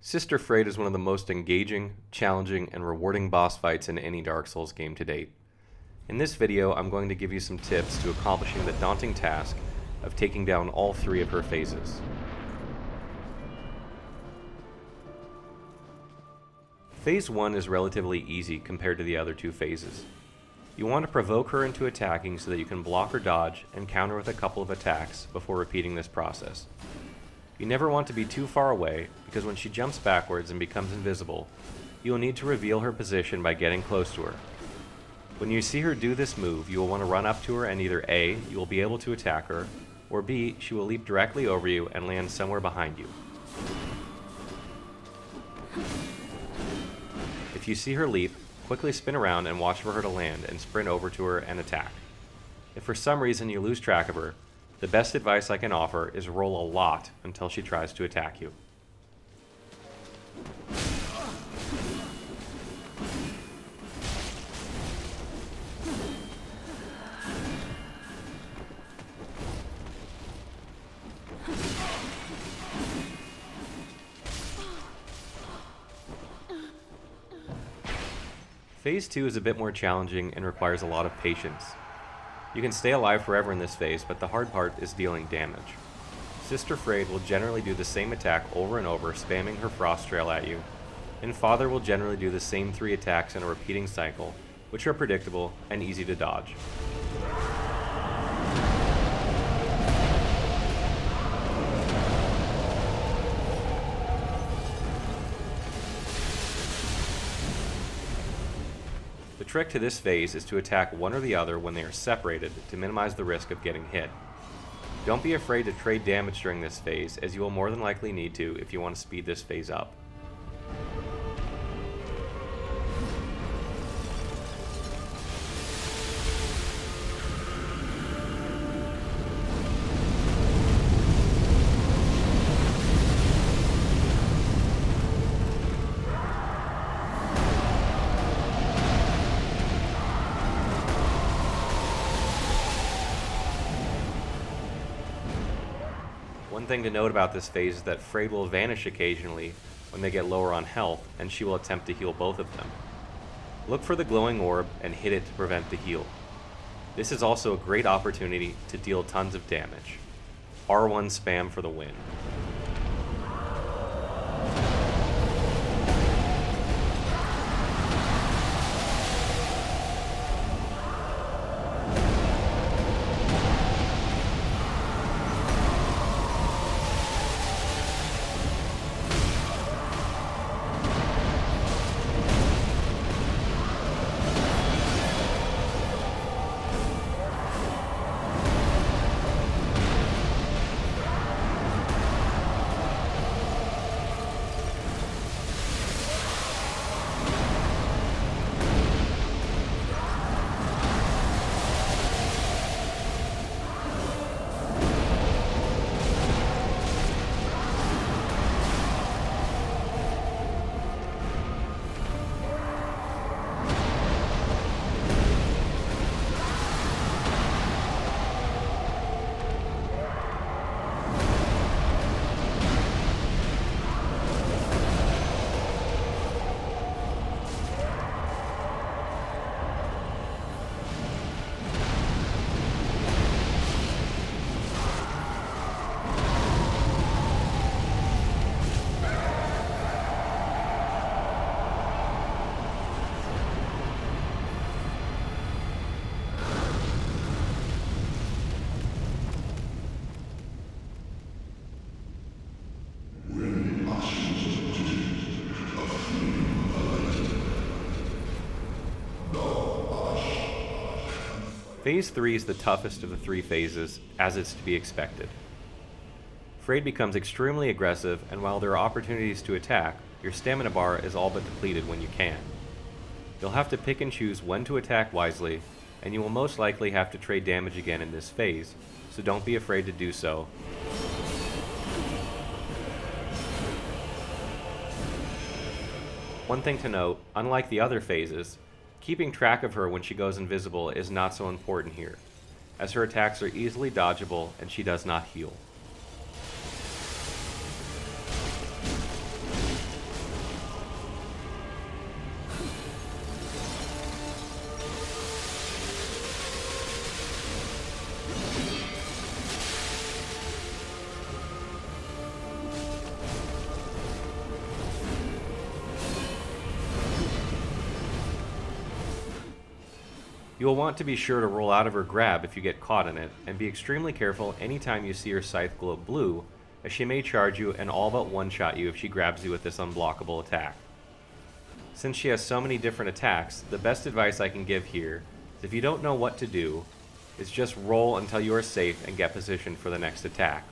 Sister Friede is one of the most engaging, challenging, and rewarding boss fights in any Dark Souls game to date. In this video, I'm going to give you some tips to accomplishing the daunting task of taking down all three of her phases. Phase 1 is relatively easy compared to the other two phases. You want to provoke her into attacking so that you can block or dodge and counter with a couple of attacks before repeating this process. You never want to be too far away, because when she jumps backwards and becomes invisible, you will need to reveal her position by getting close to her. When you see her do this move, you will want to run up to her and either A, you will be able to attack her, or B, she will leap directly over you and land somewhere behind you. If you see her leap, quickly spin around and watch for her to land and sprint over to her and attack. If for some reason you lose track of her, the best advice I can offer is roll a lot until she tries to attack you. Phase 2 is a bit more challenging and requires a lot of patience. You can stay alive forever in this phase, but the hard part is dealing damage. Sister Friede will generally do the same attack over and over, spamming her frost trail at you, and Father will generally do the same 3 attacks in a repeating cycle, which are predictable and easy to dodge. The trick to this phase is to attack one or the other when they are separated to minimize the risk of getting hit. Don't be afraid to trade damage during this phase, as you will more than likely need to if you want to speed this phase up. One thing to note about this phase is that Friede will vanish occasionally when they get lower on health, and she will attempt to heal both of them. Look for the glowing orb and hit it to prevent the heal. This is also a great opportunity to deal tons of damage. R1 spam for the win. Phase 3 is the toughest of the 3 phases, as it's to be expected. Friede becomes extremely aggressive, and while there are opportunities to attack, your stamina bar is all but depleted when you can. You'll have to pick and choose when to attack wisely, and you will most likely have to trade damage again in this phase, so don't be afraid to do so. One thing to note, unlike the other phases, keeping track of her when she goes invisible is not so important here, as her attacks are easily dodgeable and she does not heal. You will want to be sure to roll out of her grab if you get caught in it, and be extremely careful anytime you see her scythe glow blue, as she may charge you and all but one-shot you if she grabs you with this unblockable attack. Since she has so many different attacks, the best advice I can give here is if you don't know what to do, is just roll until you are safe and get positioned for the next attack.